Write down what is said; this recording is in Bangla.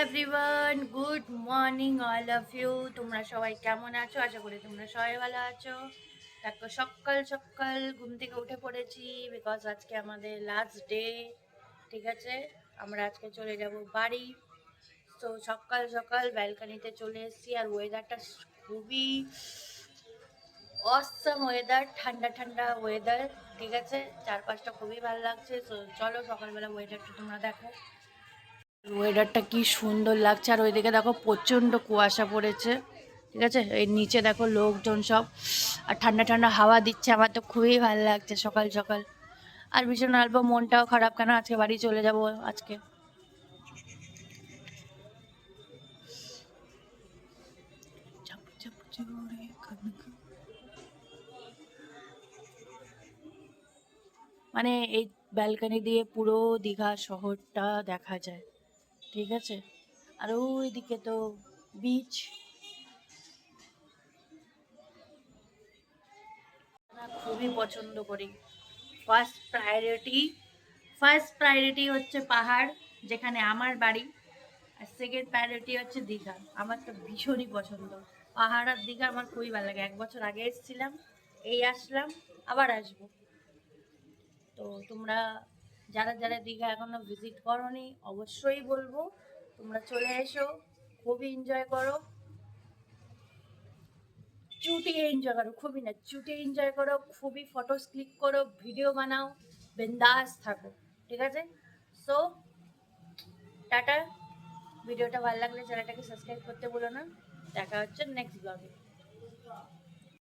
Everyone, good morning all of you. তোমরা সবাই কেমন আছো? আশা করি তোমরা সবাই ভালো আছো। দেখো, সকাল সকাল ঘুম থেকে উঠে পড়েছি, বিকজ আজকে আমাদের লাস্ট ডে। ঠিক আছে, আমরা আজকে চলে যাব বাড়ি। তো সকাল সকাল ব্যালকানিতে চলে এসেছি, আর ওয়েদারটা খুবই অসম ওয়েদার, ঠান্ডা ঠান্ডা ওয়েদার। ঠিক আছে, চারপাশটা খুবই ভালো লাগছে। তো চলো সকালবেলা ওয়েদারটা তোমরা দেখো। ওয়েদারটা কি সুন্দর লাগছে, আর ওইদিকে দেখো প্রচণ্ড কুয়াশা পড়েছে। ঠিক আছে, এই নিচে দেখো লোকজন সব, আর ঠান্ডা ঠান্ডা হাওয়া দিচ্ছে। আমার তো খুবই ভালো লাগছে সকাল সকাল। আর ভীষণ অল্প মনটাও খারাপ, কেন আজকে বাড়ি চলে যাব আজকে। মানে এই ব্যালকানি দিয়ে পুরো দীঘা শহরটা দেখা যায়। ঠিক আছে, আর ওইদিকে তো বিচ। খুবই পছন্দ করি। ফার্স্ট প্রায়োরিটি ফার্স্ট প্রায়োরিটি হচ্ছে পাহাড়, যেখানে আমার বাড়ি। আর সেকেন্ড প্রায়োরিটি হচ্ছে দীঘা। আমার তো ভীষণই পছন্দ পাহাড় আর দীঘা, আমার খুবই ভালো লাগে। 1 বছর আগে এসেছিলাম, এই আসলাম, আবার আসবো। তো তোমরা যারা যারা দীঘা এখনো ভিজিট করোনি, অবশ্যই বলবো তোমরা চলে এসো, খুবই এনজয় করো। চুটিয়ে এনজয় করো, খুবই না চুটিয়ে এনজয় করো, খুবই ফটোস ক্লিক করো, ভিডিও বানাও, বিন্দাস থাকো। ঠিক আছে, সো টাটা। ভিডিওটা ভালো লাগলে চ্যানেলটাকে সাবস্ক্রাইব করতে ভুলো না। দেখা হচ্ছে নেক্সট ব্লগে।